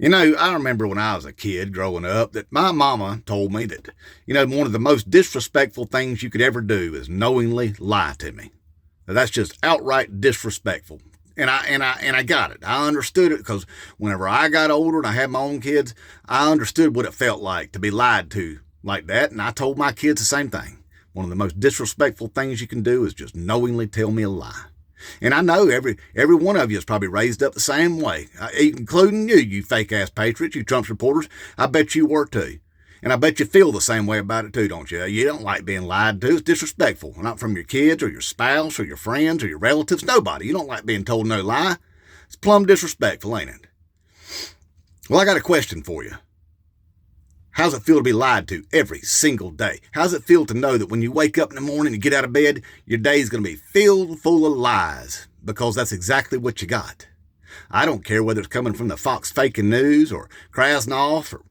I remember when I was a kid growing up that my mama told me that, one of the most disrespectful things you could ever do is knowingly lie to me. That's just outright disrespectful. And I got it. I understood it because whenever I got older and I had my own kids, I understood what it felt like to be lied to like that. And I told my kids the same thing. One of the most disrespectful things you can do is just knowingly tell me a lie. And I know every one of you is probably raised up the same way, including you fake ass patriots, you Trump supporters. I bet you were too. And I bet you feel the same way about it too, don't you? You don't like being lied to. It's disrespectful. Not from your kids or your spouse or your friends or your relatives. Nobody. You don't like being told no lie. It's plumb disrespectful, ain't it? Well, I got a question for you. How's it feel to be lied to every single day? How's it feel to know that when you wake up in the morning and get out of bed, your day's going to be filled full of lies? Because that's exactly what you got. I don't care whether it's coming from the Fox faking news or Krasnov.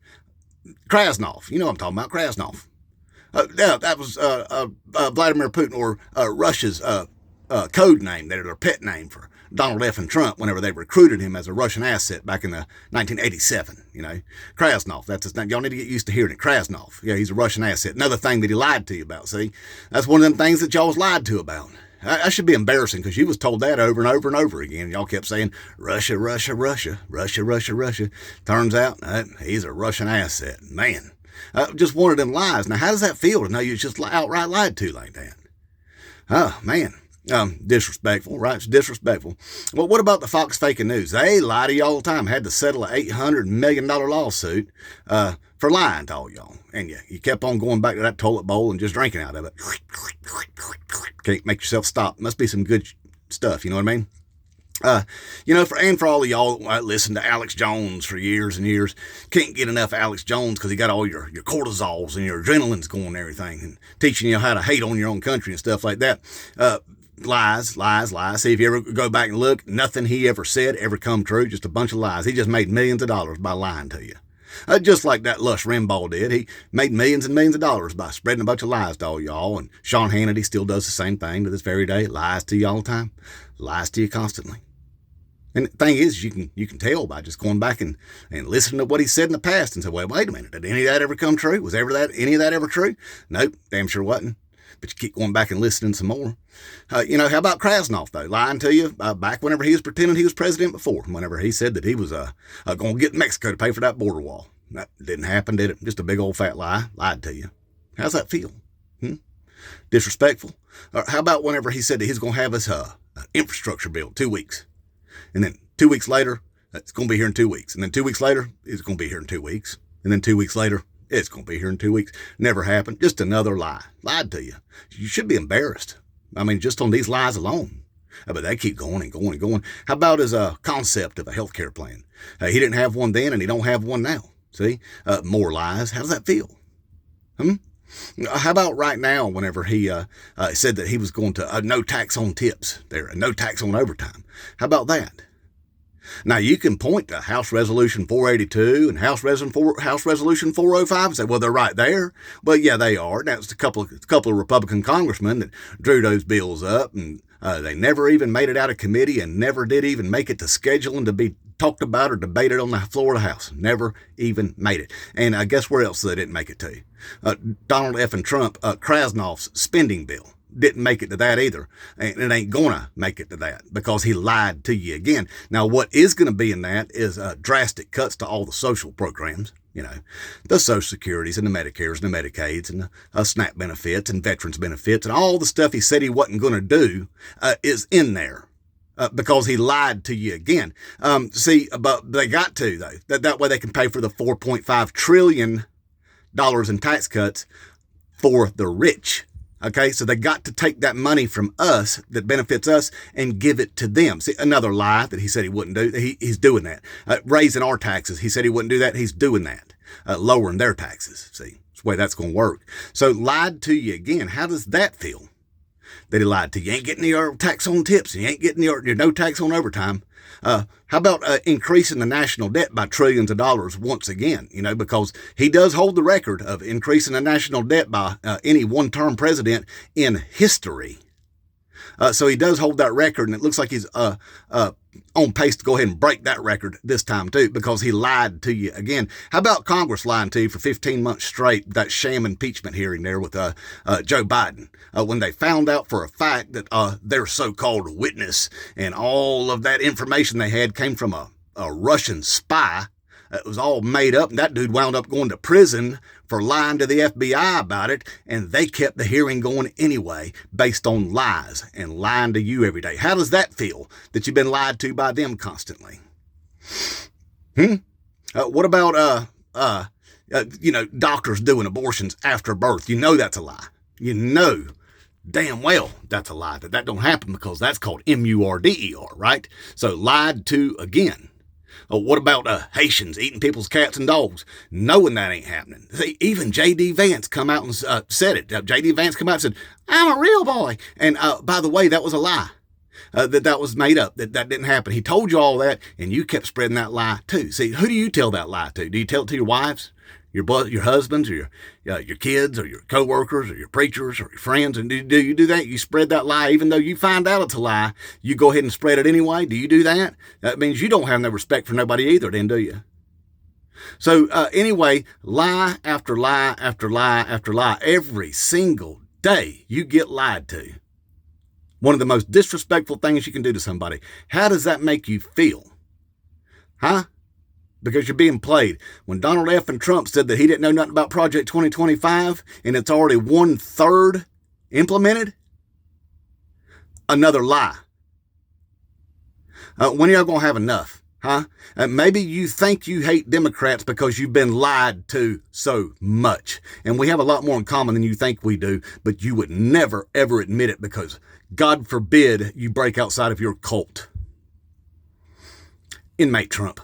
You know what I'm talking about, Krasnov. Yeah, that was Vladimir Putin or Russia's code name, their pet name for Donald F. and Trump whenever they recruited him as a Russian asset back in the 1987, Krasnov, that's his name. Y'all need to get used to hearing it, Krasnov. Yeah, he's a Russian asset. Another thing that he lied to you about, see? That's one of them things that y'all was lied to about. I should be embarrassing because you was told that over and over and over again. Y'all kept saying, Russia, Russia, Russia, Russia, Russia, Russia. Turns out, he's a Russian asset. Man, just one of them lies. Now, how does that feel to know you just outright lied to like that? Oh, man. Disrespectful, right? It's disrespectful. Well, what about the Fox faking news? They lie to you all the time. Had to settle an $800 million lawsuit for lying to all y'all. And you kept on going back to that toilet bowl and just drinking out of it. Can't make yourself stop. Must be some good stuff, you know what I mean? For all of y'all that listen to Alex Jones for years and years, can't get enough Alex Jones because he got all your cortisols and your adrenalines going and everything and teaching you how to hate on your own country and stuff like that. Lies. See, if you ever go back and look, nothing he ever said ever come true. Just a bunch of lies. He just made millions of dollars by lying to you. Just like that Lush Rimbaugh did. He made millions and millions of dollars by spreading a bunch of lies to all y'all. And Sean Hannity still does the same thing to this very day. Lies to you all the time. Lies to you constantly. And the thing is, you can tell by just going back and listening to what he said in the past and say, well, wait a minute, did any of that ever come true? Was any of that ever true? Nope, damn sure wasn't. But you keep going back and listening some more. How about Krasnov, though? Lying to you back whenever he was pretending he was president before, whenever he said that he was going to get Mexico to pay for that border wall. That didn't happen, did it? Just a big old fat lie. Lied to you. How's that feel? Disrespectful? Or how about whenever he said that he's going to have his infrastructure bill 2 weeks? And then 2 weeks later, it's going to be here in 2 weeks. And then 2 weeks later, it's going to be here in 2 weeks. And then 2 weeks later, it's going to be here in 2 weeks. Never happened. Just another lie. Lied to you. You should be embarrassed. I mean, just on these lies alone. But they keep going and going and going. How about his concept of a health care plan? He didn't have one then and he don't have one now. See? More lies. How does that feel? How about right now whenever he said that he was going to no tax on tips there, no tax on overtime? How about that? Now, you can point to House Resolution 482 and House Resolution 405 and say, well, they're right there. Well, yeah, they are. That's a couple of Republican congressmen that drew those bills up, and they never even made it out of committee and never did even make it to scheduling to be talked about or debated on the floor of the House. Never even made it. And guess where else they didn't make it to? Donald F. and Trump, Krasnov's spending bill. Didn't make it to that either. And it ain't gonna make it to that because he lied to you again. Now, what is going to be in that is drastic cuts to all the social programs, the Social Securities and the Medicares and the Medicaids and the SNAP benefits and veterans benefits and all the stuff he said he wasn't going to do is in there. Because he lied to you again. But they got to, though. That way they can pay for the $4.5 trillion in tax cuts for the rich. Okay, so they got to take that money from us that benefits us and give it to them. See, another lie that he said he wouldn't do. He's doing that. Raising our taxes. He said he wouldn't do that. He's doing that. Lowering their taxes. See, that's the way that's going to work. So lied to you again. How does that feel? That he lied to you. You ain't getting your tax on tips. You ain't getting your no tax on overtime. How about increasing the national debt by trillions of dollars once again? Because he does hold the record of increasing the national debt by any one-term president in history. So he does hold that record, and it looks like he's on pace to go ahead and break that record this time too, because he lied to you again. How about Congress lying to you for 15 months straight, that sham impeachment hearing there with Joe Biden, when they found out for a fact that their so-called witness and all of that information they had came from a Russian spy. It was all made up, and that dude wound up going to prison for lying to the FBI about it, and they kept the hearing going anyway based on lies and lying to you every day. How does that feel, that you've been lied to by them constantly? What about, doctors doing abortions after birth? You know that's a lie. You know damn well that's a lie, that don't happen, because that's called MURDER, right? So lied to again. What about Haitians eating people's cats and dogs, knowing that ain't happening? See, even J.D. Vance come out and said it. J.D. Vance come out and said, I'm a real boy. And by the way, that was a lie. That was made up, that didn't happen. He told you all that, and you kept spreading that lie too. See, who do you tell that lie to? Do you tell it to your wives, your husbands, or your kids, or your coworkers, or your preachers, or your friends? And do you do that? You spread that lie, even though you find out it's a lie, you go ahead and spread it anyway? Do you do that? That means you don't have no respect for nobody either, then, do you? So anyway, lie after lie after lie after lie. Every single day you get lied to. One of the most disrespectful things you can do to somebody. How does that make you feel? Huh? Because you're being played. When Donald F. and Trump said that he didn't know nothing about Project 2025, and it's already 1/3 implemented, another lie. When are y'all going to have enough? Huh? Maybe you think you hate Democrats because you've been lied to so much. And we have a lot more in common than you think we do, but you would never, ever admit it, because God forbid you break outside of your cult. Inmate Trump.